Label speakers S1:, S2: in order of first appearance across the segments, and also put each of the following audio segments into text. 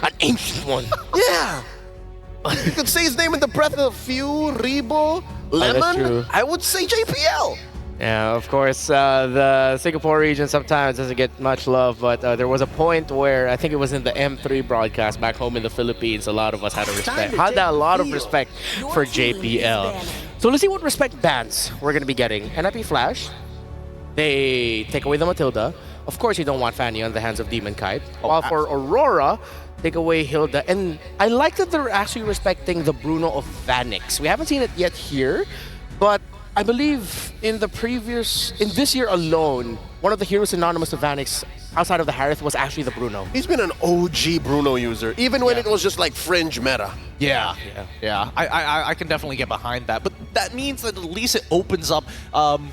S1: An ancient one.
S2: Yeah. You could say his name in the breath of Few, Rebo,
S1: that's
S2: Lemon.
S1: true.
S2: I would say JPL.
S1: Yeah, of course, the Singapore region sometimes doesn't get much love, but there was a point where I think it was in the M3 broadcast back home in the Philippines, a lot of us had a lot of respect for JPL. So let's see what respect bans we're going to be getting. NIP Flash, they take away the Matilda. Of course, you don't want Fanny on the hands of Demon Kite. While for Aurora, take away Hilda. And I like that they're actually respecting the Bruno of Vanix. We haven't seen it yet here, but I believe in this year alone, one of the heroes synonymous to Vanix outside of the Harith was actually the Bruno.
S2: He's been an OG Bruno user, even when it was just like fringe meta.
S3: Yeah. I can definitely get behind that. But that means that at least it opens up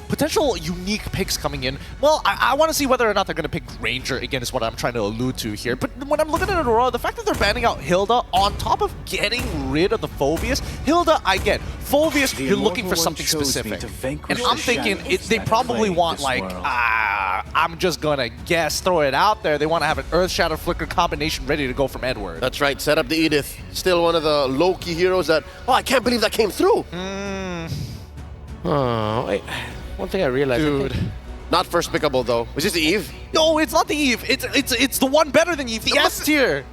S3: potential unique picks coming in. Well, I want to see whether or not they're going to pick Ranger again is what I'm trying to allude to here. But when I'm looking at Aurora, the fact that they're banning out Hilda on top of getting rid of the Phobius, Hilda, I get. Phobius, you're looking for something specific. And I'm thinking they probably want like, I'm just going to guess, throw it out there. They want to have an Earth Shadow Flicker combination ready to go from Edward.
S2: That's right, set up the Edith. Still one of the low-key heroes that, I can't believe that came through.
S1: Oh, wait. One thing I realized.
S2: Dude. Not first pickable though. Was this the Eve?
S3: No, it's not the Eve. It's the one better than Eve, the S tier.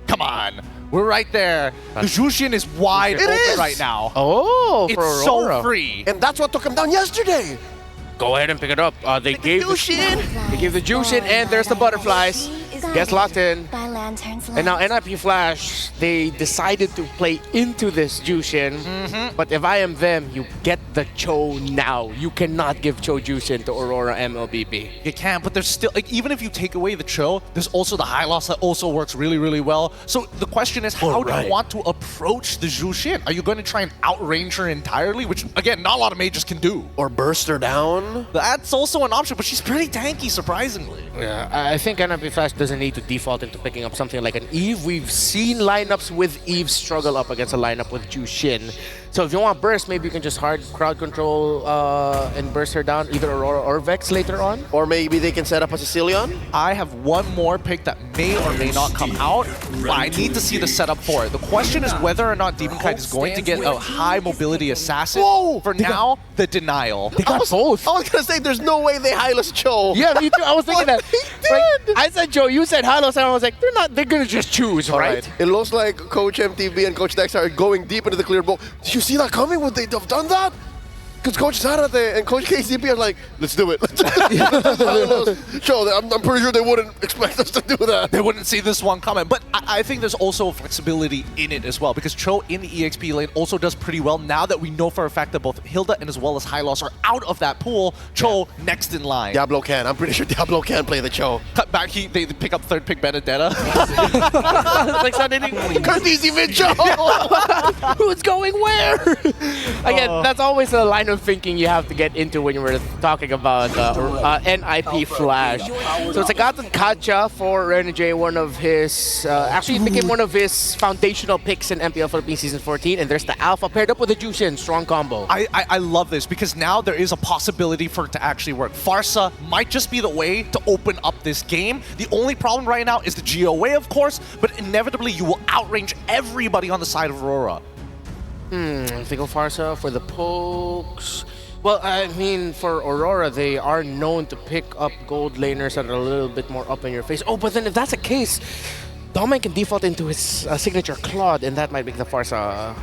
S3: Come on. We're right there. The Jushin is wide open right now.
S1: Oh, for
S3: it's
S1: Aurora.
S3: so free.
S2: And that's what took him down yesterday.
S1: Go ahead and pick it up. They gave the Jushin, and there's the butterflies. Gets locked in. And now NIP Flash, they decided to play into this Jushin. But if I am them, you get the Cho now. You cannot give Cho Jushin to Aurora MLBB.
S3: You can, but there's still, like, even if you take away the Cho, there's also the High Loss that also works really, really well. So the question is, how do you want to approach the Jushin? Are you going to try and outrange her entirely? Which, again, not a lot of mages can do.
S2: Or burst her down.
S3: That's also an option, but she's pretty tanky, surprisingly.
S1: Yeah, I think NIP Flash doesn't need to default into picking up something like an Eve. We've seen lineups with Eve struggle up against a lineup with Jushin. So if you want burst, maybe you can just hard crowd control and burst her down, either Aurora or Vex later on.
S2: Or maybe they can set up a Sicilian.
S3: I have one more pick that may or may not come out, but I need to see the setup for it. The question is whether or not Demon Kite is going to get a high mobility assassin.
S2: Whoa!
S3: For now, the denial.
S1: They got both.
S2: I was gonna say there's no way they highless Cho.
S1: Yeah, me too. I was thinking that.
S2: He did.
S1: Like, I said Joe, you said Halo, and I was like, they're gonna just choose, right?
S2: It looks like Coach MTV and Coach Dex are going deep into the clear bowl. Did you see that coming? Would they have done that? Because Coach Zarate and Coach KCP are like, let's do it. Cho, I'm pretty sure they wouldn't expect us to do that.
S3: They wouldn't see this one coming. But I think there's also flexibility in it as well, because Cho in the EXP lane also does pretty well now that we know for a fact that both Hilda and as well as High Loss are out of that pool. Cho next in line.
S2: Diablo can. I'm pretty sure Diablo can play the Cho.
S3: Cut back, they pick up third pick Benedetta.
S1: Like suddenly,
S2: Curtis even Cho!
S1: who's going where? Again, that's always a line of thinking you have to get into when you were talking about NIP Flash. So it's a Gatan Kacha for Renegade, one of his, actually became one of his foundational picks in MPFL Philippines Season 14, and there's the Alpha paired up with the Jushin, strong combo.
S3: I love this because now there is a possibility for it to actually work. Farsa might just be the way to open up this game. The only problem right now is the GOA, of course, but inevitably you will outrange everybody on the side of Aurora.
S1: Fickle Farsa for the pokes. Well, I mean, for Aurora, they are known to pick up gold laners that are a little bit more up in your face. Oh, but then if that's the case, Domain can default into his signature Claude, and that might make the Farsa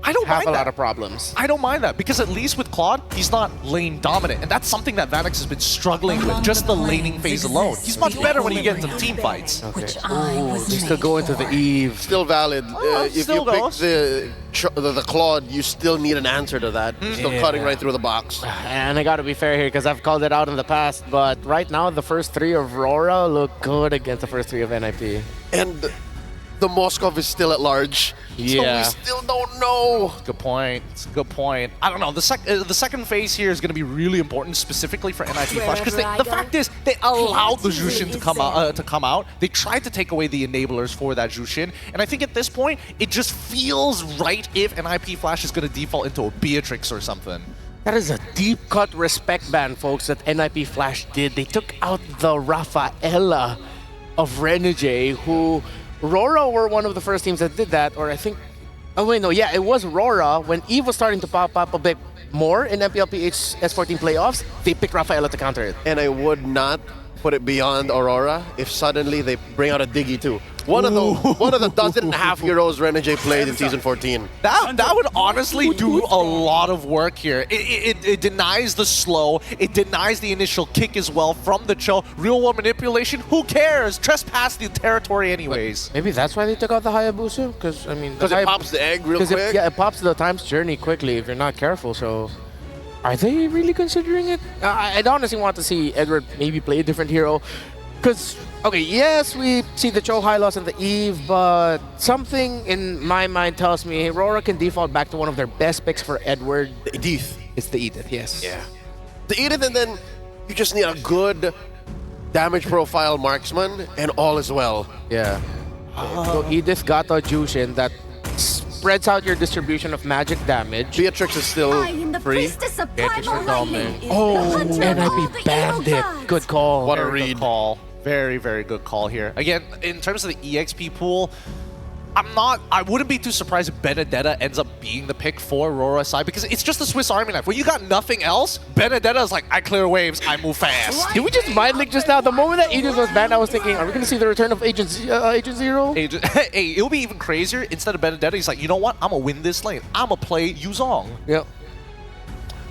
S3: I don't
S1: have
S3: mind
S1: a
S3: that.
S1: lot of problems.
S3: I don't mind that because at least with Claude, he's not lane dominant, and that's something that Vanix has been struggling with, just the laning phase alone. He's much better when you get into team fights.
S1: Okay. Ooh, they still go into the Eve.
S2: Still valid. If
S3: still
S2: you
S3: goes.
S2: pick the Claude, you still need an answer to that. Still cutting right through the box.
S1: And I gotta be fair here because I've called it out in the past, but right now the first three of Aurora look good against the first three of NIP.
S2: And the Moskov is still at large.
S1: Yeah.
S2: So we still don't know.
S3: Good point. It's a good point. I don't know. The second phase here is going to be really important, specifically for NIP Flash, because the fact is they allowed the Jushin to come out. They tried to take away the enablers for that Jushin, and I think at this point it just feels right if NIP Flash is going to default into a Beatrix or something.
S1: That is a deep cut respect ban, folks, that NIP Flash did. They took out the Rafaela of Renegade, who RORA were one of the first teams that did that, or I think... Oh, wait, no, yeah, it was RORA. When EVE was starting to pop up a bit more in MPLPH S14 playoffs, they picked Rafaela to counter it.
S2: And I would not put it beyond Aurora if suddenly they bring out a Diggy too. One of the dozen and a half heroes Renegade played in Season 14.
S3: That would honestly do a lot of work here. It denies the slow. It denies the initial kick as well from the Cho. Real world manipulation, who cares? Trespass the territory anyways.
S1: Maybe that's why they took out the Hayabusa? Because, I mean...
S2: Because it pops the egg real quick?
S1: Yeah, it pops the time's journey quickly if you're not careful, so... Are they really considering it? I'd honestly want to see Edward maybe play a different hero. Because, okay, yes, we see the Cho high loss and the Eve, but something in my mind tells me RORA can default back to one of their best picks for Edward.
S2: The Edith.
S1: It's the Edith, yes.
S2: Yeah. The Edith, and then you just need a good damage profile marksman, and all is well.
S1: Yeah. So Edith, Gato, Jushin, that spreads out your distribution of magic damage.
S2: Beatrix is still free.
S1: Beatrix for Dolmen. Oh, NIP Bandit. Good call.
S2: What a
S3: Very
S2: read.
S3: good call. Very, very good call here. Again, in terms of the EXP pool, I wouldn't be too surprised if Benedetta ends up being the pick for RORA side because it's just a Swiss Army knife. When you got nothing else, Benedetta is like, I clear waves, I move fast.
S1: Did we just mind link just now? The moment that Edith was banned, I was thinking, are we going to see the return of Agent Zero?
S3: Hey, it'll be even crazier. Instead of Benedetta, he's like, you know what? I'm going to win this lane. I'm going to play Yuzong.
S1: Yep.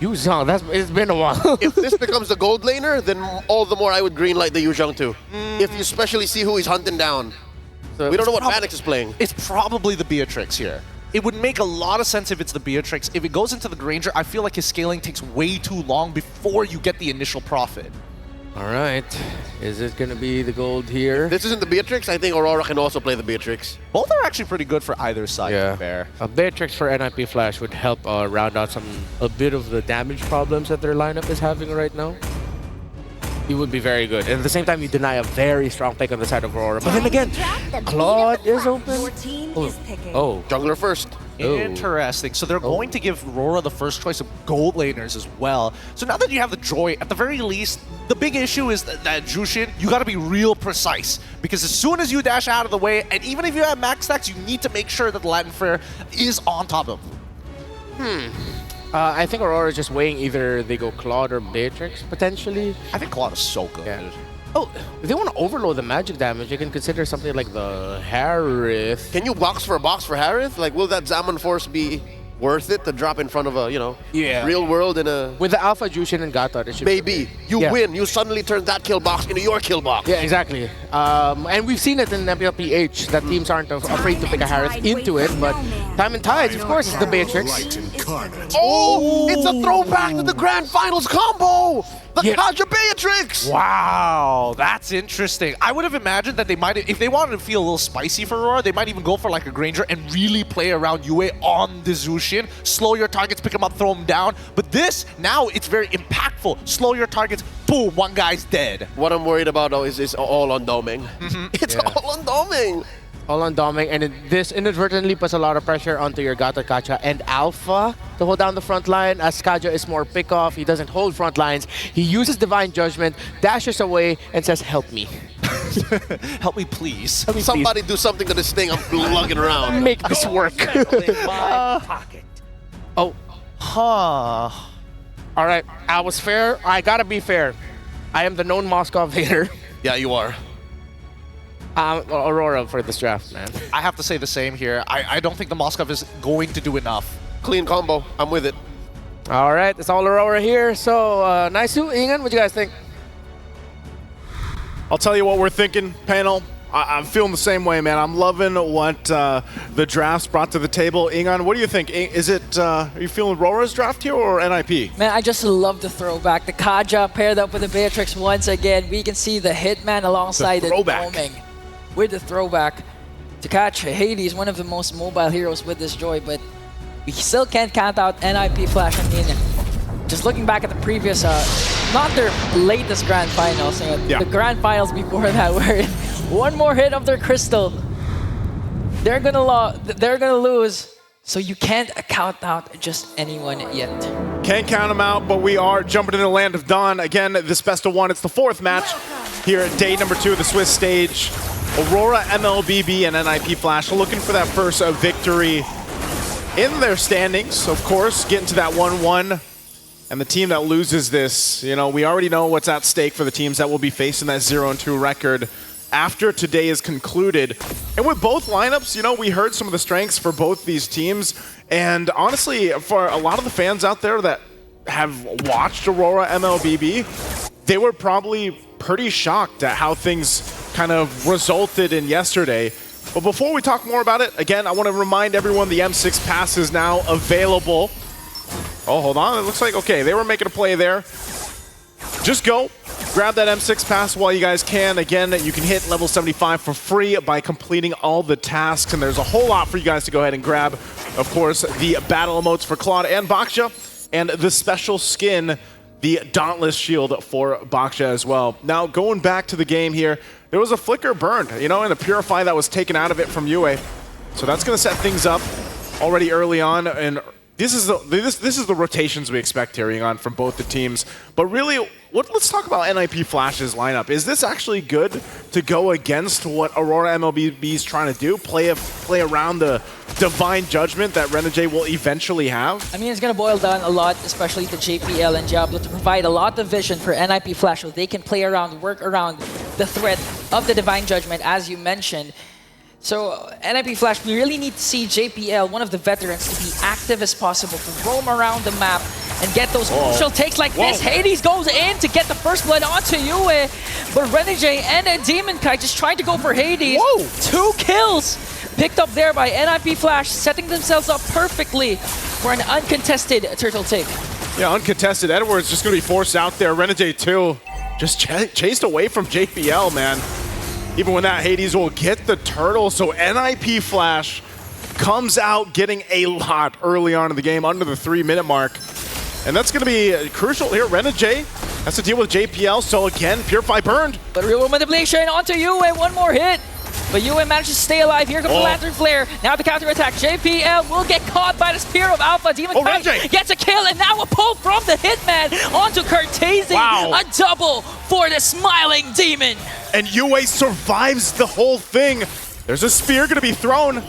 S1: Yuzong, it's been a while.
S2: If this becomes the gold laner, then all the more I would greenlight the Yuzhong too. If you especially see who he's hunting down.
S1: So
S2: We don't know what Panic is playing.
S3: It's probably the Beatrix here. It would make a lot of sense if it's the Beatrix. If it goes into the Granger, I feel like his scaling takes way too long before you get the initial profit.
S1: All right. Is it going to be the gold here?
S2: This isn't the Beatrix. I think Aurora can also play the Beatrix.
S3: Both are actually pretty good for either side, to be fair.
S1: A Beatrix for NIP Flash would help round out a bit of the damage problems that their lineup is having right now. He would be very good. And at the same time, you deny a very strong pick on the side of Aurora. But then again, Claude is open. Oh,
S2: Jungler first.
S3: Interesting. So they're going to give RORA the first choice of gold laners as well. So now that you have the Joy, at the very least, the big issue is that Jushin, you got to be real precise. Because as soon as you dash out of the way, and even if you have max stacks, you need to make sure that the Latin Fair is on top of them.
S1: I think Aurora is just weighing either they go Claude or Beatrix, potentially.
S3: I think Claude is so good.
S1: Yeah. Oh, if they want to overload the magic damage, you can consider something like the Harith.
S2: Can you box for Harith? Like, will that Zaman Force be worth it to drop in front of a, real world in a...
S1: With the Alpha Jushin and Gato, it should
S2: Maybe. You win. You suddenly turn that kill box into your kill box.
S1: Yeah, exactly. And we've seen it in MPLPH that teams aren't afraid to pick a Harith into it, but Time and Tides, of course, is the Beatrix.
S2: Oh, it's a throwback to the Grand Finals combo! The Kaja Beatrix!
S3: Wow, that's interesting. I would have imagined that they might, if they wanted to feel a little spicy for Aurora, they might even go for like a Granger and really play around Yue on the Zushin. Slow your targets, pick them up, throw them down. But this, now it's very impactful. Slow your targets, boom, one guy's dead.
S2: What I'm worried about though is all on doming. It's all on doming.
S1: All on doming, and this inadvertently puts a lot of pressure onto your Gato, Kacha, and Alpha to hold down the front line. As Kaja is more pick-off, he doesn't hold front lines. He uses Divine Judgment, dashes away, and says, help me.
S3: Help me, please.
S1: Help me,
S2: Somebody do something to this thing I'm lugging around.
S1: Make this work. Oh.
S3: Huh.
S1: All right, I was fair. I gotta be fair. I am the known Moscow hater.
S2: Yeah, you are.
S1: Aurora for this draft, man.
S3: I have to say the same here. I don't think the Moskov is going to do enough.
S2: Clean combo. I'm with it.
S1: All right, it's all Aurora here. So, nice to Ingan. What do you guys think?
S4: I'll tell you what we're thinking, panel. I'm feeling the same way, man. I'm loving what the drafts brought to the table. Ingan, what do you think? Is it, are you feeling RORA's draft here or NIP?
S5: Man, I just love the throwback. The Kaja paired up with the Beatrix once again. We can see the Hitman alongside the Doming with the throwback. To catch Hades, one of the most mobile heroes with this Joy, but we still can't count out NIP Flash. I mean, just looking back at the previous, not their latest Grand Finals, the Grand Finals before that, where one more hit of their crystal, they're gonna lose. So you can't count out just anyone yet.
S4: Can't count them out, but we are jumping into the land of Dawn. Again, this best of one. It's the fourth match here at day number 2 of the Swiss stage. Aurora, MLBB, and NIP Flash looking for that first victory in their standings, of course, getting to that 1-1. And the team that loses this, you know, we already know what's at stake for the teams that will be facing that 0-2 record after today is concluded. And with both lineups, you know, we heard some of the strengths for both these teams. And honestly, for a lot of the fans out there that have watched Aurora MLBB, they were probably pretty shocked at how things kind of resulted in yesterday. But before we talk more about it, again, I want to remind everyone the M6 pass is now available. Oh, hold on. It looks like, okay, they were making a play there. Just go. Grab that M6 pass while you guys can. Again, you can hit level 75 for free by completing all the tasks, and there's a whole lot for you guys to go ahead and grab. Of course, the battle emotes for Claude and Baksha, and the special skin, the Dauntless Shield for Baksha as well. Now, going back to the game here, there was a flicker burned, you know, and a Purify that was taken out of it from Yue. So that's going to set things up already early on, and this is the rotations we expect here on from both the teams. But really, let's talk about NIP Flash's lineup. Is this actually good to go against what Aurora MLBB is trying to do? Play around the divine judgment that Renegade will eventually have?
S5: I mean, it's going to boil down a lot, especially to JPL and Diablo, to provide a lot of vision for NIP Flash so they can play around, work around the threat of the divine judgment, as you mentioned. So, NIP Flash, we really need to see JPL, one of the veterans, to be active as possible, to roam around the map and get those crucial takes like this. Hades goes in to get the first blood onto Yue, but Renegade and Demon Kite just trying to go for Hades. 2 kills picked up there by NIP Flash, setting themselves up perfectly for an uncontested turtle take.
S4: Yeah, uncontested. Edwards just going to be forced out there. Renegade 2 just chased away from JPL, man. Even when that Hades will get the turtle, so NIP Flash comes out getting a lot early on in the game, under the 3-minute mark. And that's going to be crucial here. Renegade has to deal with JPL, so again, Purify burned.
S5: But real world manipulation onto Yue, one more hit. But Yue manages to stay alive. Here comes the Lantern Flare. Now the counter-attack. JPL will get caught by the Spear of Alpha. Demon Kite gets a kill, and now a pull from the Hitman onto Cortese. A double for the Smiling Demon.
S4: And Yue survives the whole thing. There's a spear going to be thrown.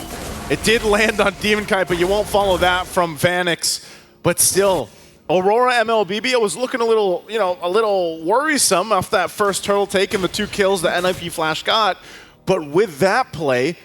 S4: It did land on Demon Kite, but you won't follow that from Vanix. But still, Aurora MLBB, it was looking a little, you know, a little worrisome off that first turtle take and the 2 kills that NIP Flash got. But with that play,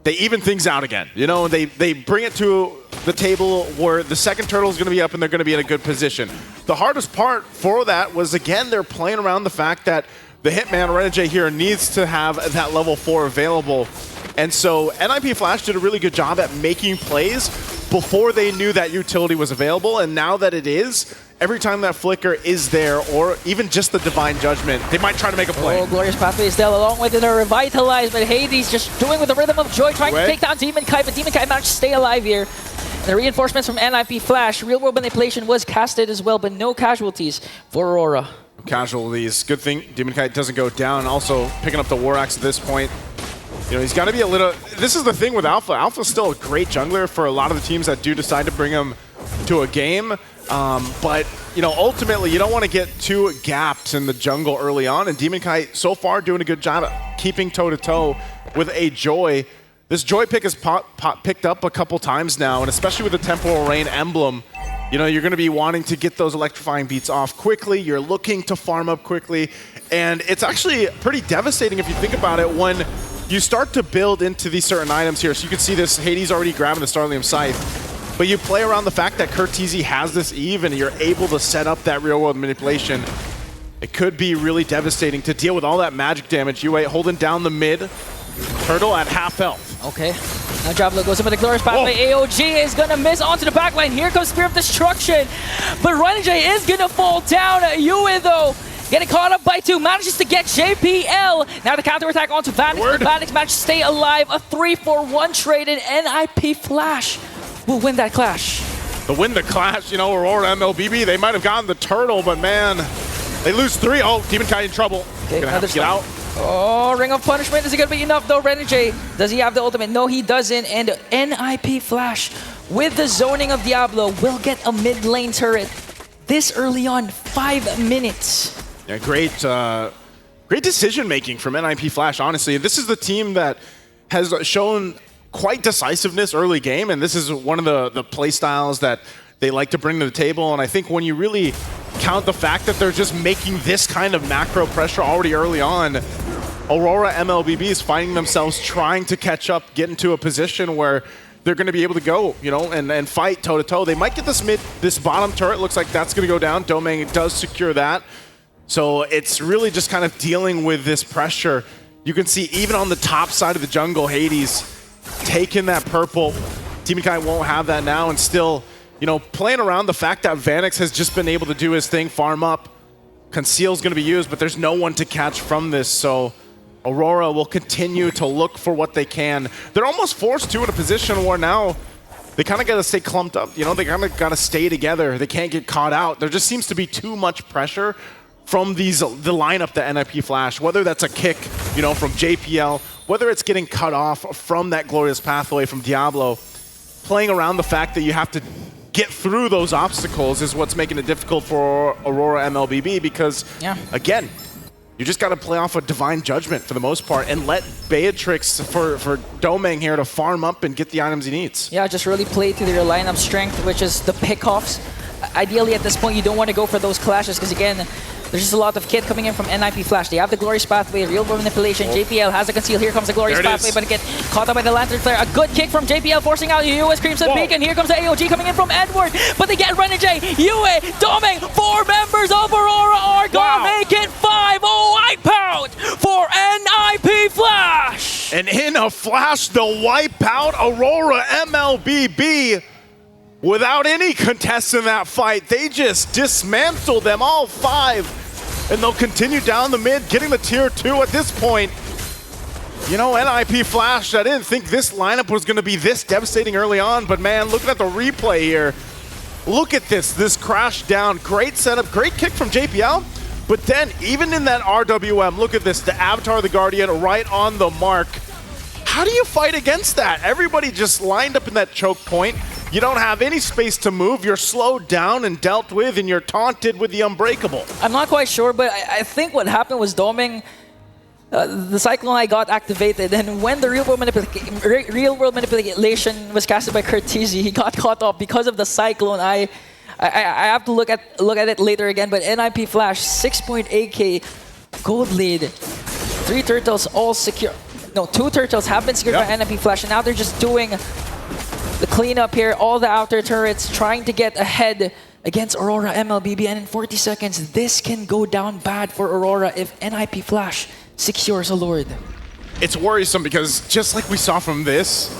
S4: they even things out again. You know, they bring it to the table where the second turtle is going to be up and they're going to be in a good position. The hardest part for that was, again, they're playing around the fact that the Hitman Renegade here needs to have that level 4 available. And so NIP Flash did a really good job at making plays before they knew that utility was available. And now that it is, every time that flicker is there, or even just the divine judgment, they might try to make a play.
S5: Glorious Pathway is still along with it, are revitalized, but Hades just doing with the rhythm of joy, trying to take down Demon Kite, but Demon Kite managed to stay alive here. And the reinforcements from NIP Flash, real world manipulation was casted as well, but no casualties for Aurora.
S4: Casualties. Good thing Demon Kite doesn't go down. Also picking up the War Axe at this point. You know, he's got to be a little... This is the thing with Alpha. Alpha's still a great jungler for a lot of the teams that do decide to bring him to a game. But, you know, ultimately, you don't want to get too gapped in the jungle early on. And Demon Kite, so far, doing a good job at keeping toe-to-toe with a Joy. This Joy pick is picked up a couple times now, and especially with the Temporal Rain emblem, you know, you're going to be wanting to get those electrifying beats off quickly. You're looking to farm up quickly. And it's actually pretty devastating if you think about it when you start to build into these certain items here. So you can see this Hades already grabbing the Starlium Scythe. But you play around the fact that Cortese has this Eve and you're able to set up that real world manipulation. It could be really devastating to deal with all that magic damage. Yue holding down the mid. Turtle at half health.
S5: Okay. Now Diablo goes in with a Glorious Pathway. AOG is going to miss onto the backline. Here comes Spear of Destruction. But Renegade is going to fall down. Yue, though, getting caught up by 2. Manages to get JPL. Now the counterattack onto Vanix. Vanix managed to stay alive. A 3-for-1 trade, and NIP Flash will win that clash.
S4: To win the clash, you know, Aurora MLBB, they might have gotten the turtle, but man, they lose 3. Oh, Demon Kite in trouble.
S5: Okay,
S4: gonna have to get out.
S5: Oh, Ring of Punishment. Is it going to be enough, though, Renegade? Does he have the ultimate? No, he doesn't. And NIP Flash, with the zoning of Diablo, will get a mid lane turret this early on, 5 minutes.
S4: Yeah, great Great decision-making from NIP Flash, honestly. This is the team that has shown quite decisiveness early game, and this is one of the play styles that they like to bring to the table. And I think when you really count the fact that they're just making this kind of macro pressure already early on, Aurora MLBB is finding themselves trying to catch up, get into a position where they're going to be able to go, you know, and fight toe-to-toe. They might get this bottom turret. Looks like that's going to go down. Domain does secure that. So it's really just kind of dealing with this pressure. You can see even on the top side of the jungle, Hades taking that purple. Team Kai won't have that now, and still, you know, playing around the fact that Vanix has just been able to do his thing, farm up. Conceal's going to be used, but there's no one to catch from this, so Aurora will continue to look for what they can. They're almost forced to in a position where now they kind of got to stay clumped up. You know, they kind of got to stay together. They can't get caught out. There just seems to be too much pressure from the lineup that NIP Flash, whether that's a kick, you know, from JPL, whether it's getting cut off from that glorious pathway from Diablo. Playing around the fact that you have to get through those obstacles is what's making it difficult for Aurora MLBB because, again, you just got to play off a divine judgment for the most part and let Beatrix for Domeng here to farm up and get the items he needs.
S5: Yeah, just really play to their lineup strength, which is the pickoffs. Ideally, at this point, you don't want to go for those clashes because, again, there's just a lot of kit coming in from NIP Flash. They have the Glorious Pathway, Real World Manipulation. JPL has a conceal. Here comes the Glorious Pathway, but get caught up by the Lantern Flare. A good kick from JPL, forcing out US Crimson Peak, and here comes the AOG coming in from Edward. But they get Renegade, Yue, Domeng. 4 members of Aurora are gonna make it 5-0 wipeout for NIP Flash.
S4: And in a flash, the wipeout Aurora MLBB. Without any contest in that fight, they just dismantled them, all 5. And they'll continue down the mid, getting the tier 2 at this point. You know, NIP Flash, I didn't think this lineup was going to be this devastating early on, but man, looking at the replay here, look at this crash down. Great setup, great kick from JPL. But then, even in that RWM, look at this, the Avatar of the Guardian right on the mark. How do you fight against that? Everybody just lined up in that choke point. You don't have any space to move. You're slowed down and dealt with, and you're taunted with the Unbreakable.
S5: I'm not quite sure, but I think what happened was Domeng, the Cyclone Eye got activated, and when the Real World Manipulation was casted by Curtizi, he got caught off because of the Cyclone Eye. I have to look at it later again, but NIP Flash, 6.8k gold lead. 3 turtles all secure. No, 2 turtles have been secured by NIP Flash, and now they're just doing the cleanup here, all the outer turrets, trying to get ahead against Aurora MLBB, and in 40 seconds, this can go down bad for Aurora if NIP Flash secures a Lord.
S4: It's worrisome because just like we saw from this,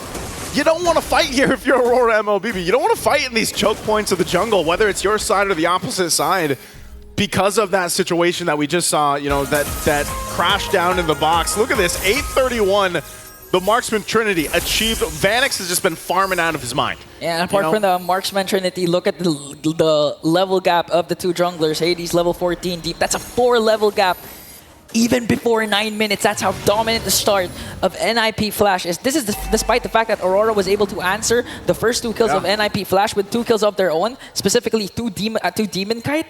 S4: you don't want to fight here if you're Aurora MLBB. You don't want to fight in these choke points of the jungle, whether it's your side or the opposite side, because of that situation that we just saw, you know, that crash down in the box. Look at this, 831. The Marksman Trinity achieved. Vanix has just been farming out of his mind.
S5: Yeah, and apart from the Marksman Trinity, look at the level gap of the 2 junglers. Hades level 14 deep. That's a 4-level gap. Even before 9 minutes, that's how dominant the start of NIP Flash is. This is despite the fact that Aurora was able to answer the first 2 kills of NIP Flash with 2 kills of their own, specifically 2 Demon Kite.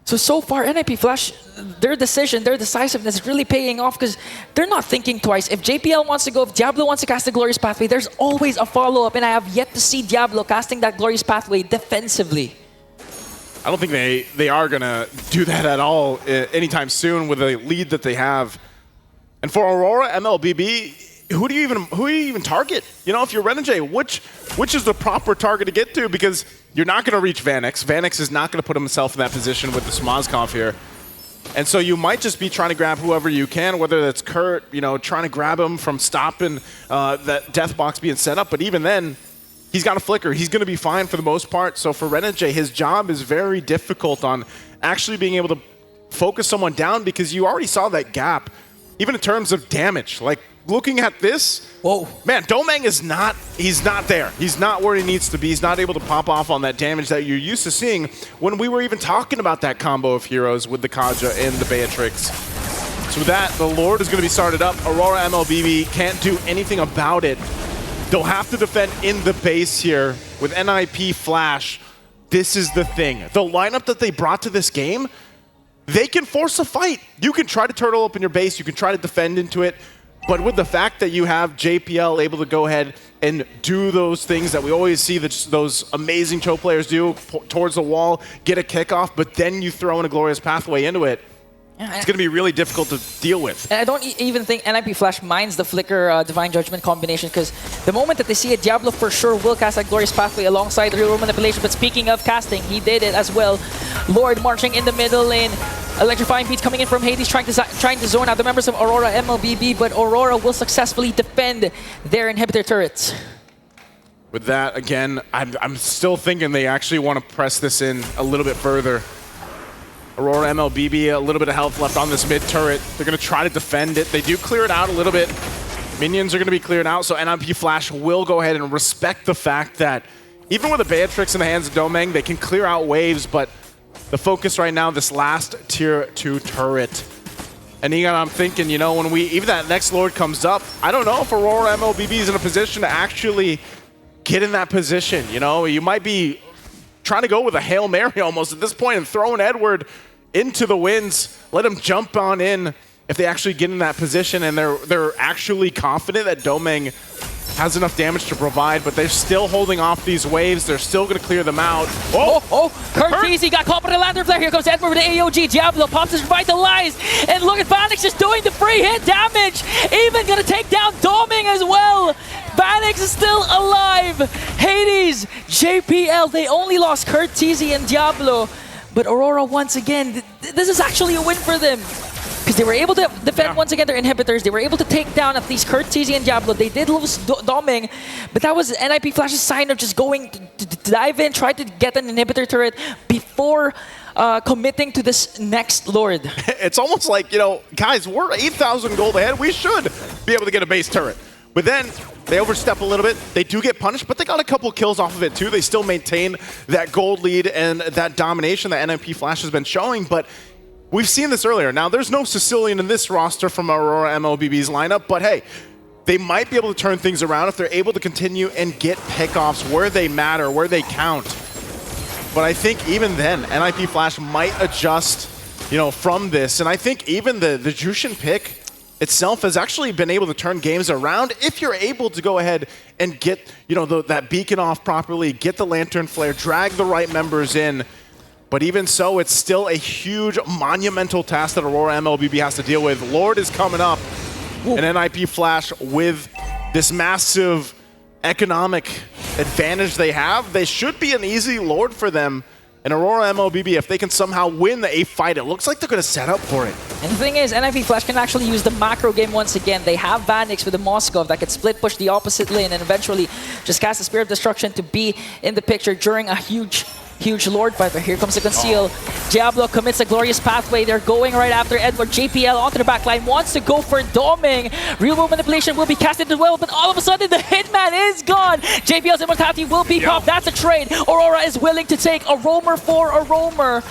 S5: So far, NIP Flash, their decision, their decisiveness is really paying off because they're not thinking twice. If JPL wants to go, if Diablo wants to cast the Glorious Pathway, there's always a follow-up, and I have yet to see Diablo casting that Glorious Pathway defensively.
S4: I don't think they are going to do that at all anytime soon with the lead that they have. And for Aurora MLBB, who do you even target? You know, if you're Renegade, which is the proper target to get to? Because you're not going to reach Vanix. Vanix is not going to put himself in that position with the Smozkov here. And so you might just be trying to grab whoever you can, whether that's Kurt, you know, trying to grab him from stopping that death box being set up. But even then, he's got a flicker. He's going to be fine for the most part. So for Renegade, his job is very difficult on actually being able to focus someone down because you already saw that gap, even in terms of damage. Like, looking at this,
S5: whoa,
S4: man, Domeng is not, he's not there. He's not where he needs to be. He's not able to pop off on that damage that you're used to seeing when we were even talking about that combo of heroes with the Kaja and the Beatrix. So with that, the Lord is going to be started up. Aurora MLBB can't do anything about it. They'll have to defend in the base here with NIP Flash. This is the thing. The lineup that they brought to this game, they can force a fight. You can try to turtle up in your base, you can try to defend into it, but with the fact that you have JPL able to go ahead and do those things that we always see that those amazing Cho players do towards the wall, get a kickoff, but then you throw in a glorious pathway into it, it's going to be really difficult to deal with.
S5: And I don't even think NIP Flash minds the Flicker Divine Judgment combination, because the moment that they see it, Diablo for sure will cast that Glorious Pathway alongside Real World Manipulation. But speaking of casting, he did it as well. Lord marching in the middle lane. Electrifying beats coming in from Hades, trying to zone out the members of Aurora MLBB, but Aurora will successfully defend their inhibitor turrets.
S4: With that, again, I'm still thinking they actually want to press this in a little bit further. Aurora MLBB, a little bit of health left on this mid turret. They're going to try to defend it. They do clear it out a little bit. Minions are going to be cleared out, so NIP Flash will go ahead and respect the fact that even with a Beatrix in the hands of Domeng, they can clear out waves, but the focus right now, this last tier 2 turret. And Egon, I'm thinking, you know, when even that next Lord comes up, I don't know if Aurora MLBB is in a position to actually get in that position. You know, you might be trying to go with a Hail Mary almost at this point and throwing Edward into the winds, let him jump on in if they actually get in that position and they're actually confident that Domeng has enough damage to provide, but they're still holding off these waves. They're still going to clear them out.
S5: Kurt Easy got caught by the Lantern Flare. Here comes Edward with the AOG. Diablo pops his revitalized. And look at Vanix just doing the free hit damage. Even going to take down Domeng as well. Vanix is still alive. Hades, JPL, they only lost Kurt Teasy and Diablo. But Aurora, once again, this is actually a win for them. Because they were able to defend once again their inhibitors. They were able to take down at least Kurt, Teasy, and Diablo. They did lose Domeng, but that was NIP Flash's sign of just going to dive in, try to get an inhibitor turret before committing to this next Lord.
S4: It's almost like, you know, guys, we're 8,000 gold ahead. We should be able to get a base turret. But then they overstep a little bit. They do get punished, but they got a couple kills off of it too. They still maintain that gold lead and that domination that NIP Flash has been showing, but we've seen this earlier. Now, there's no Sicilian in this roster from Aurora MLBB's lineup, but hey, they might be able to turn things around if they're able to continue and get pickoffs where they matter, where they count. But I think even then, NIP Flash might adjust, you know, from this. And I think even the Jushin pick itself has actually been able to turn games around if you're able to go ahead and get, you know, that beacon off properly, get the Lantern Flare, drag the right members in. But even so, it's still a huge, monumental task that Aurora MLBB has to deal with. Lord is coming up, and NIP Flash with this massive economic advantage they have. They should be an easy Lord for them. And Aurora MLBB, if they can somehow win a fight, it looks like they're going to set up for it.
S5: And the thing is, NIP Flash can actually use the macro game once again. They have Vanix with the Moskov that could split push the opposite lane and eventually just cast the Spear of Destruction to be in the picture during a huge Lord fight. But here comes the Conceal. Diablo commits a Glorious Pathway. They're going right after Edward. JPL onto the backline, wants to go for Domeng. Real World Manipulation will be casted as well, but all of a sudden the Hitman is gone. JPL's Immortality will be popped. That's a trade. Aurora is willing to take a roamer for a roamer.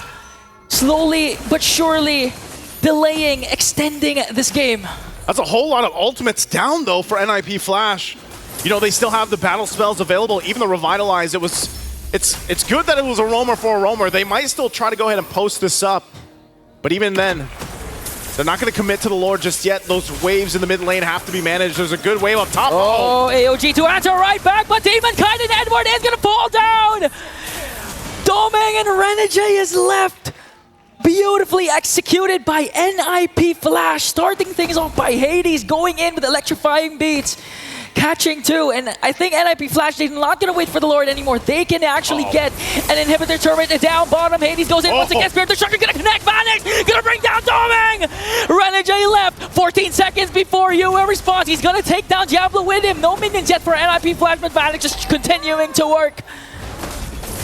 S5: Slowly but surely delaying, extending this game.
S4: That's a whole lot of ultimates down, though, for NIP Flash. You know, they still have the battle spells available, even the Revitalize. It's good that it was a roamer for a roamer. They might still try to go ahead and post this up, but even then, they're not going to commit to the Lord just yet. Those waves in the mid lane have to be managed. There's a good wave up top.
S5: Oh, AOG to answer right back, but Demonkind and Edward is going to fall down. Domeng and Renegade is left. Beautifully executed by NIP Flash, starting things off by Hades, going in with electrifying beats. Catching two, and I think NIP Flash is not going to wait for the Lord anymore. They can actually get an inhibitor turret down bottom. Hades goes in once again. Spirit Destruction going to connect. Vanix going to bring down Domeng. Renegade left 14 seconds before UA response. He's going to take down Diablo with him. No minions yet for NIP Flash, but Vanix just continuing to work.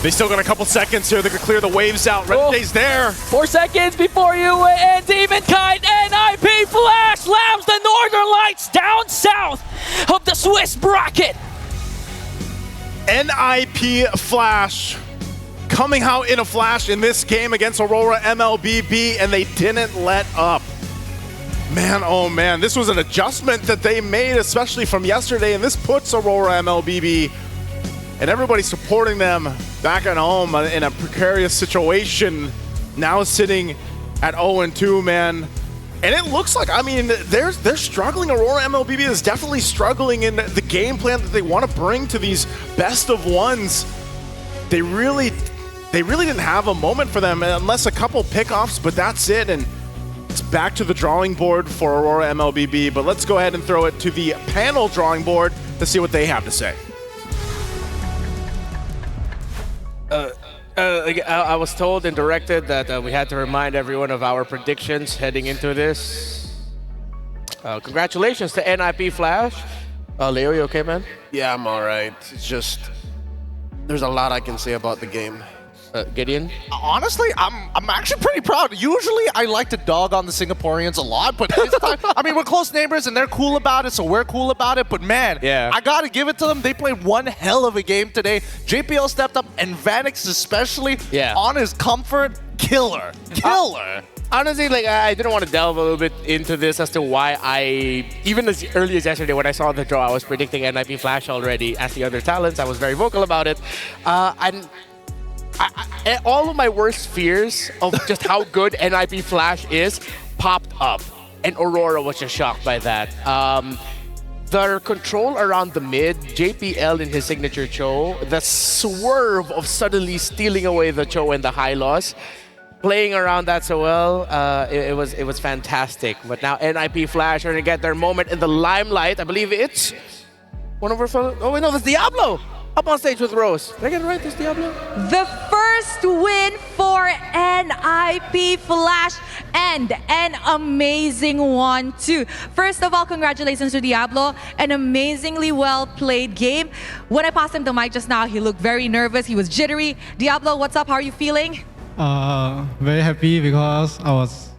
S4: They still got a couple seconds here. They can clear the waves out. Renegade's there.
S5: 4 seconds before UA and Demonkind. NIP Flash slams the Northern Lights down south of the Swiss bracket.
S4: NIP Flash coming out in a flash in this game against Aurora MLBB, and they didn't let up. Man, oh man, this was an adjustment that they made, especially from yesterday, and this puts Aurora MLBB and everybody supporting them back at home in a precarious situation, now sitting at 0-2, man. And it looks like, I mean, they're struggling. Aurora MLBB is definitely struggling in the game plan that they want to bring to these best of ones. They really didn't have a moment for them unless a couple pickoffs, but that's it. And it's back to the drawing board for Aurora MLBB. But let's go ahead and throw it to the panel drawing board to see what they have to say.
S1: I was told and directed that we had to remind everyone of our predictions heading into this. Congratulations to NIP Flash. Leo, you okay, man?
S2: Yeah, I'm all right. It's just, there's a lot I can say about the game.
S1: Gideon?
S3: Honestly, I'm actually pretty proud. Usually, I like to dog on the Singaporeans a lot, but this time, I mean, we're close neighbors and they're cool about it, so we're cool about it. But man,
S1: yeah.
S3: I gotta give it to them. They played one hell of a game today. JPL stepped up, and Vanix especially, on his comfort, killer.
S1: Honestly, like, I didn't want to delve a little bit into this as to why even as early as yesterday when I saw the draw, I was predicting NIP Flash already. As the other talents, I was very vocal about it. All of my worst fears of just how good NIP Flash is popped up, and Aurora was just shocked by that. Their control around the mid, JPL in his signature Cho, the swerve of suddenly stealing away the Cho and the high loss, playing around that so well, it was fantastic. But now NIP Flash are going to get their moment in the limelight. I believe it's one of our fellow. Oh wait, no, that's Diablo. Up on stage with Rose. Did I get it right? This Diablo?
S6: The first win for NIP Flash, and an amazing one too. First of all, congratulations to Diablo. An amazingly well played game. When I passed him the mic just now, he looked very nervous. He was jittery. Diablo, what's up? How are you feeling?
S7: Very happy because I was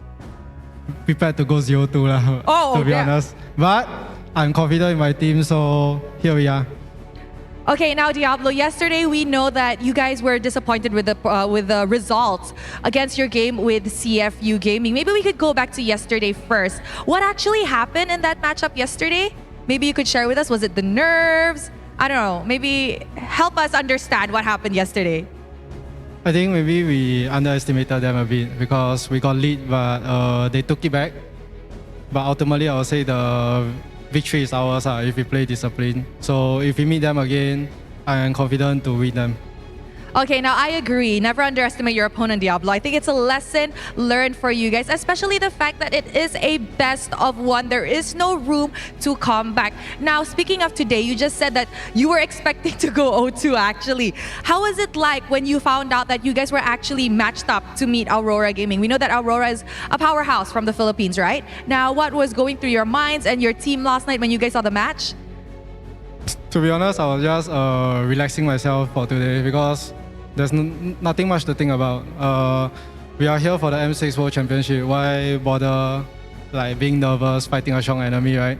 S7: prepared to go 0-2 to be honest. But I'm confident in my team, so here we are.
S6: Okay, now Diablo, yesterday we know that you guys were disappointed with the results against your game with CFU Gaming. Maybe we could go back to yesterday first. What actually happened in that matchup yesterday? Maybe you could share with us. Was it the nerves? I don't know. Maybe help us understand what happened yesterday.
S7: I think maybe we underestimated them a bit because we got lead, but they took it back. But ultimately, I would say the victory is ours if we play discipline. So if we meet them again, I am confident to win them.
S6: Okay, now I agree. Never underestimate your opponent, Diablo. I think it's a lesson learned for you guys, especially the fact that it is a best of one. There is no room to come back. Now, speaking of today, you just said that you were expecting to go 0-2 actually. How was it like when you found out that you guys were actually matched up to meet Aurora Gaming? We know that Aurora is a powerhouse from the Philippines, right? Now, what was going through your minds and your team last night when you guys saw the match?
S7: To be honest, I was just relaxing myself for today because there's nothing much to think about. We are here for the M6 World Championship. Why bother being nervous, fighting a strong enemy, right?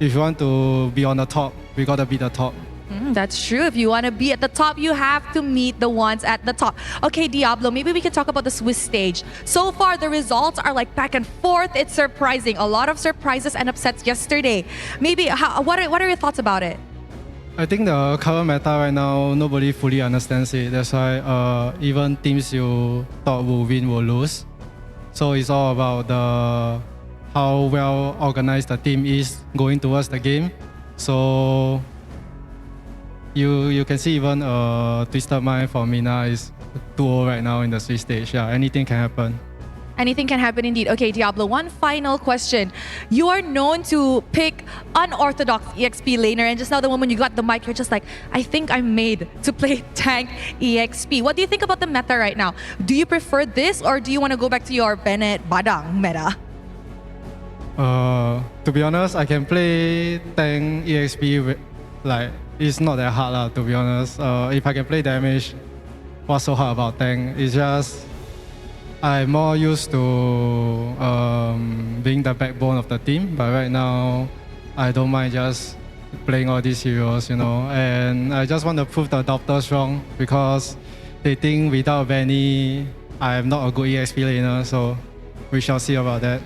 S7: If you want to be on the top, we gotta be the top.
S6: That's true. If you want to be at the top, you have to meet the ones at the top. Okay, Diablo, maybe we can talk about the Swiss stage. So far, the results are like back and forth. It's surprising. A lot of surprises and upsets yesterday. Maybe, what are your thoughts about it?
S7: I think the current meta right now, nobody fully understands it. That's why even teams you thought will win will lose. So it's all about how well organized the team is going towards the game. So you can see even Twisted Mind for Mina is 2-0 right now in the Swiss stage. Yeah, anything can happen.
S6: Anything can happen indeed. Okay, Diablo, one final question. You are known to pick unorthodox EXP laner, and just now the moment you got the mic, you're just like, I think I'm made to play tank EXP. What do you think about the meta right now? Do you prefer this, or do you want to go back to your Bennett Badang meta?
S7: To be honest, I can play tank EXP it's not that hard to be honest. If I can play damage, what's so hard about tank? It's just I'm more used to being the backbone of the team, but right now I don't mind just playing all these heroes, and I just want to prove the adopters wrong because they think without Benny, I'm not a good EXP laner, so we shall see about that.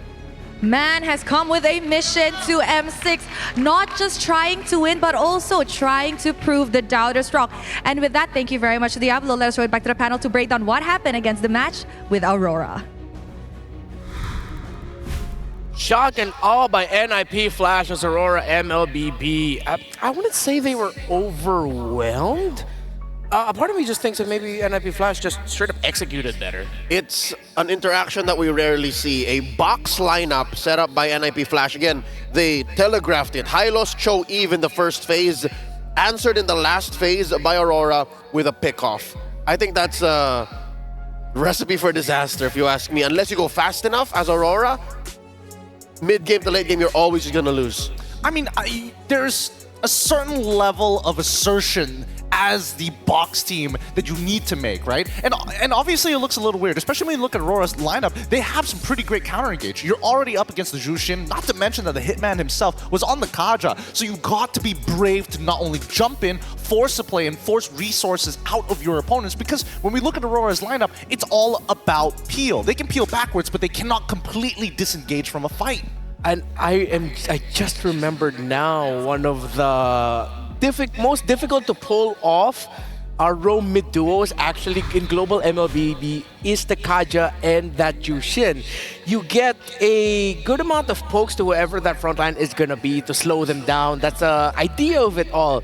S6: Man has come with a mission to M6, not just trying to win, but also trying to prove the doubters wrong. And with that, thank you very much, Diablo. Let us throw it back to the panel to break down what happened against the match with Aurora.
S1: Shock and awe by NIP Flash as Aurora MLBB. I wouldn't say they were overwhelmed. A part of me just thinks that maybe NIP Flash just straight up executed better.
S2: It's an interaction that we rarely see. A box lineup set up by NIP Flash. Again, they telegraphed it. Hylos, Cho, Eve in the first phase, answered in the last phase by Aurora with a pickoff. I think that's a recipe for disaster, if you ask me. Unless you go fast enough as Aurora, mid-game to late game, you're always just going to lose.
S3: I mean, there's a certain level of assertion as the box team that you need to make, right? And obviously it looks a little weird, especially when you look at Aurora's lineup. They have some pretty great counter engage. You're already up against the Jushin, not to mention that the Hitman himself was on the Kaja. So you got to be brave to not only jump in, force a play, and force resources out of your opponents, because when we look at Aurora's lineup, it's all about peel. They can peel backwards, but they cannot completely disengage from a fight.
S1: And I just remembered now one of the most difficult to pull off our roam mid duos actually in global MLBB is the Kaja and that Jushin. You get a good amount of pokes to whoever that front line is gonna be to slow them down. That's the idea of it all.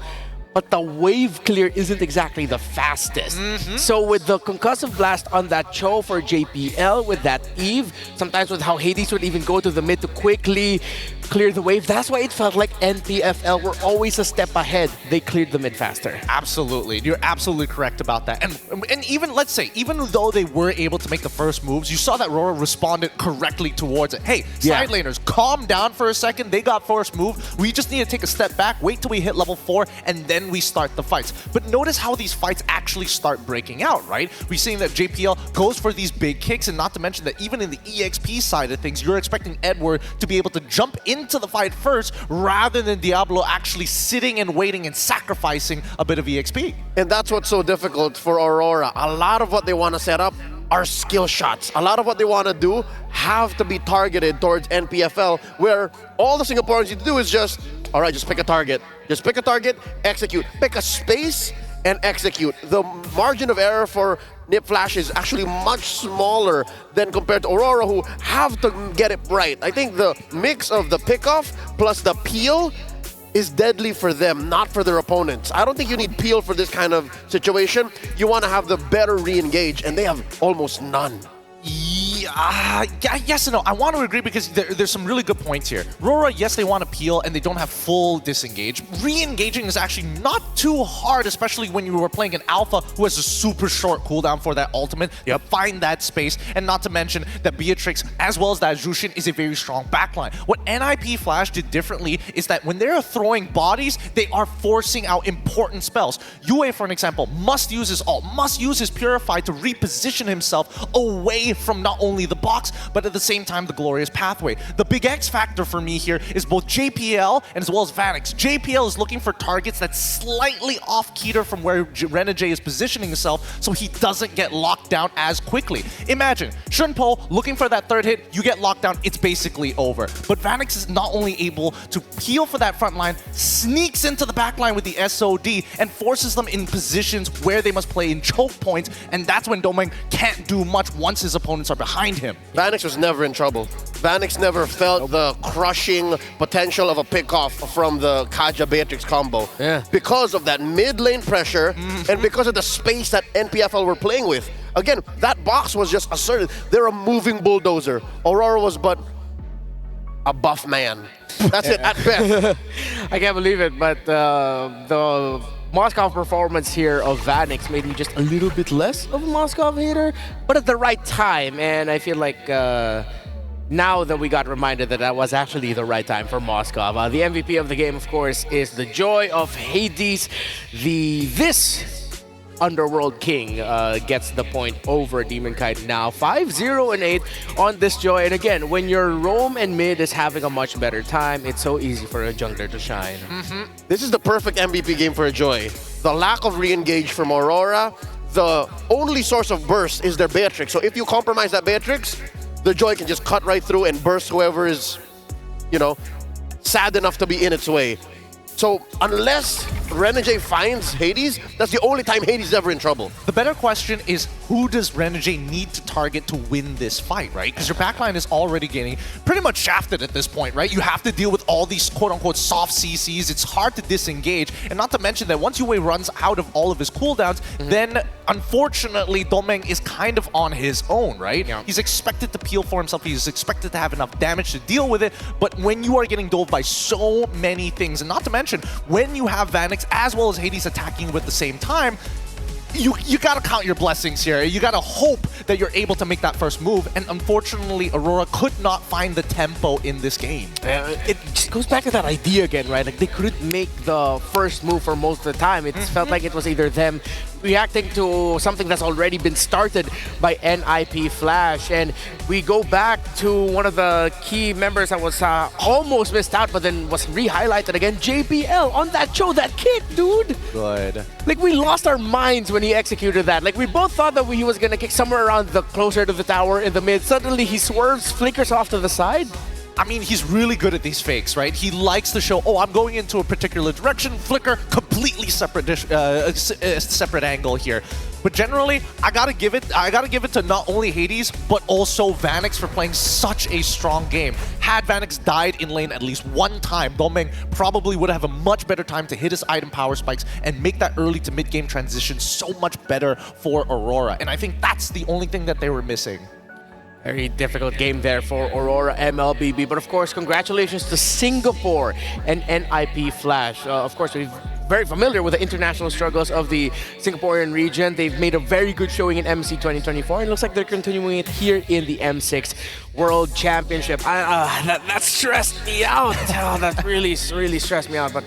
S1: But the wave clear isn't exactly the fastest. So with the concussive blast on that Cho for JPL, with that Eve, sometimes with how Hades would even go to the mid to quickly clear the wave, that's why it felt like NPFL were always a step ahead. They cleared the mid faster.
S3: Absolutely. You're absolutely correct about that. And even, let's say, even though they were able to make the first moves, you saw that RORA responded correctly towards it. Hey, side laners, calm down for a second. They got first move. We just need to take a step back, wait till we hit level 4, and then we start the fights. But notice how these fights actually start breaking out, right? We're seeing that JPL goes for these big kicks, and not to mention that even in the EXP side of things, you're expecting Edward to be able to jump into the fight first rather than Diablo actually sitting and waiting and sacrificing a bit of EXP.
S2: And that's what's so difficult for Aurora. A lot of what they want to set up are skill shots. A lot of what they want to do have to be targeted towards NPFL, where all the Singaporeans need to do is just, all right, just pick a target. Just pick a target, execute. Pick a space and execute. The margin of error for NIP Flash is actually much smaller than compared to Aurora, who have to get it right. I think the mix of the pickoff plus the peel is deadly for them, not for their opponents. I don't think you need peel for this kind of situation. You want to have the better re-engage, and they have almost none.
S3: Yes and no. I want to agree because there's some really good points here. RORA, yes, they want to peel and they don't have full disengage. Re-engaging is actually not too hard, especially when you were playing an alpha who has a super short cooldown for that ultimate. Find that space, and not to mention that Beatrix, as well as that Jushin, is a very strong backline. What NIP Flash did differently is that when they're throwing bodies, they are forcing out important spells. Yue, for an example, must use his ult, must use his Purify to reposition himself away from not only the box, but at the same time the glorious pathway. The big X factor for me here is both JPL and as well as Vanix. JPL is looking for targets that's slightly off-keter from where Renegade is positioning himself, so he doesn't get locked down as quickly. Imagine, Shunpo looking for that third hit, you get locked down, it's basically over. But Vanix is not only able to peel for that front line, sneaks into the back line with the SOD, and forces them in positions where they must play in choke points, and that's when Domeng can't do much once his opponents are behind him.
S2: Vanix was never in trouble. Vanix never felt the crushing potential of a pickoff from the Kaja Beatrix combo. Because of that mid lane pressure and because of the space that NPFL were playing with. Again, that box was just asserted. They're a moving bulldozer. Aurora was but a buff man. That's it, at best.
S1: I can't believe it, but the Moskov performance here of Vanix made me just a little bit less of a Moskov hater, but at the right time. And I feel like now that we got reminded that that was actually the right time for Moskov. The MVP of the game, of course, is the Joy of Hades. This Underworld King gets the point over Demon Kite now. 5-0 and 8 on this Joy. And again, when your roam and mid is having a much better time, it's so easy for a jungler to shine.
S2: This is the perfect MVP game for a Joy. The lack of re-engage from Aurora, the only source of burst is their Beatrix. So if you compromise that Beatrix, the Joy can just cut right through and burst whoever is, you know, sad enough to be in its way. So unless Renegade finds Hades, that's the only time Hades is ever in trouble.
S3: The better question is, who does Renegade need to target to win this fight, right? Because your backline is already getting pretty much shafted at this point, right? You have to deal with all these quote-unquote soft CCs. It's hard to disengage. And not to mention that once Yue runs out of all of his cooldowns, then unfortunately, Domeng is kind of on his own, right?
S1: Yeah.
S3: He's expected to peel for himself. He's expected to have enough damage to deal with it. But when you are getting doled by so many things, and not to mention, when you have Vanix as well as Hades attacking you at the same time, you gotta count your blessings here. You gotta hope that you're able to make that first move. And unfortunately, Aurora could not find the tempo in this game.
S1: It just goes back to that idea again, right? Like they couldn't make the first move for most of the time. It felt like it was either them reacting to something that's already been started by NIP Flash. And we go back to one of the key members that was almost missed out, but then was re-highlighted again. JPL on that show, that kick, dude.
S3: Good.
S1: Like we lost our minds when he executed that. Like we both thought that he was gonna kick somewhere around the closer to the tower in the mid. Suddenly he swerves, flickers off to the side.
S3: I mean, he's really good at these fakes, right? He likes to show, oh, I'm going into a particular direction, flicker, completely separate separate angle here. But generally, I gotta give it to not only Hades, but also Vanix for playing such a strong game. Had Vanix died in lane at least one time, Domeng probably would have a much better time to hit his item power spikes and make that early to mid-game transition so much better for Aurora. And I think that's the only thing that they were missing.
S1: Very difficult game there for Aurora MLBB. But of course, congratulations to Singapore and NIP Flash. Of course, we're very familiar with the international struggles of the Singaporean region. They've made a very good showing in MC 2024. And it looks like they're continuing it here in the M6 World Championship. That stressed me out. That really stressed me out. But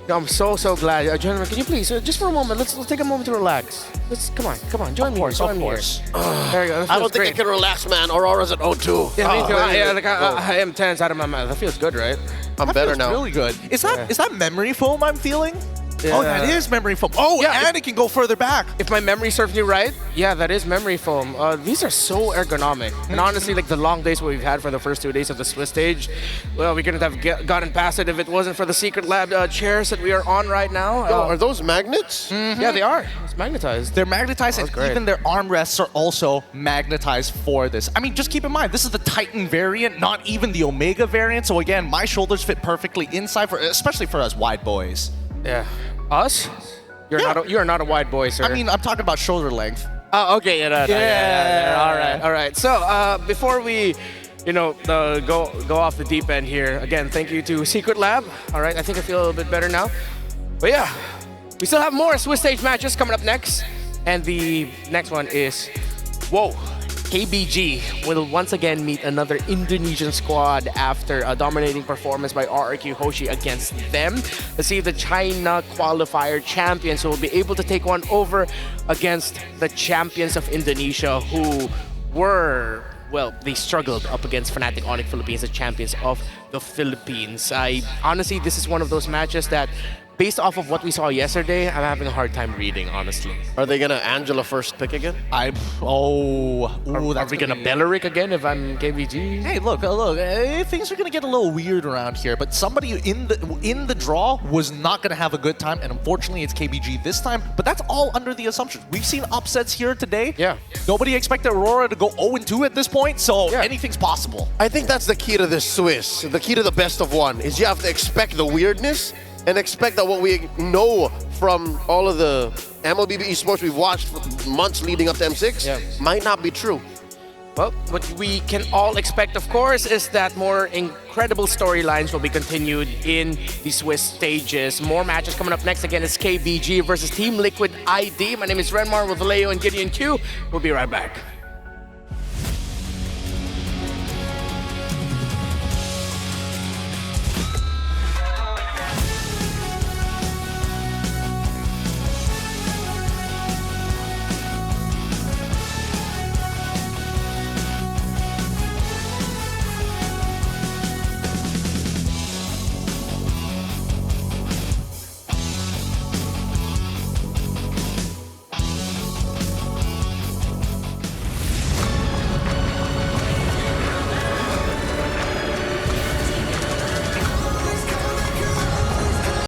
S1: I'm so glad. Gentlemen, can you please, just for a moment, let's take a moment to relax. Come on, join me. There you go.
S2: I don't think I can relax, man. Aurora's at 0-2.
S1: Yeah, me too. I am tense out of my mouth. That feels good, right?
S2: I'm better now.
S3: Really good. Is that memory foam I'm feeling? Yeah. Oh, that is memory foam. Oh, yeah, and it can go further back.
S1: If my memory serves me right, yeah, that is memory foam. These are so ergonomic. And honestly, like the long days we've had for the first 2 days of the Swiss stage, well, we couldn't have gotten past it if it wasn't for the Secret Lab chairs that we are on right now.
S2: Are those magnets?
S1: Yeah, they are. It's magnetized.
S3: They're magnetized, and
S1: great.
S3: even their armrests are also magnetized for this. I mean, just keep in mind, this is the Titan variant, not even the Omega variant. So again, my shoulders fit perfectly inside, especially for us wide boys.
S1: Yeah. Us? You're not a wide boy, sir.
S3: I mean, I'm talking about shoulder length.
S1: Oh, okay. Yeah. All right. So before we, go off the deep end here, again, thank you to Secret Lab. All right. I think I feel a little bit better now. But yeah, we still have more Swiss stage matches coming up next, and the next one is, KBG will once again meet another Indonesian squad after a dominating performance by RRQ Hoshi against them. Let's see if the China qualifier champions will be able to take one over against the champions of Indonesia, who were, well, they struggled up against Fnatic Onyx Philippines, the champions of the Philippines. Honestly, this is one of those matches that, based off of what we saw yesterday, I'm having a hard time reading, honestly.
S2: Are they gonna Angela first pick again?
S1: Are we gonna Belleric again if I'm KBG?
S3: Hey, look, things are gonna get a little weird around here, but somebody in the draw was not gonna have a good time, and unfortunately it's KBG this time, but that's all under the assumption. We've seen upsets here today.
S1: Yeah.
S3: Nobody expected Aurora to go 0-2 at this point, so anything's possible.
S2: I think that's the key to this Swiss. The key to the best of one is you have to expect the weirdness and expect that what we know from all of the MLBB esports we've watched for months leading up to M6 might not be true.
S1: Well, what we can all expect, of course, is that more incredible storylines will be continued in the Swiss stages. More matches coming up next. Again, it's KBG versus Team Liquid ID. My name is Renmar with Leo and Gideon Q. We'll be right back.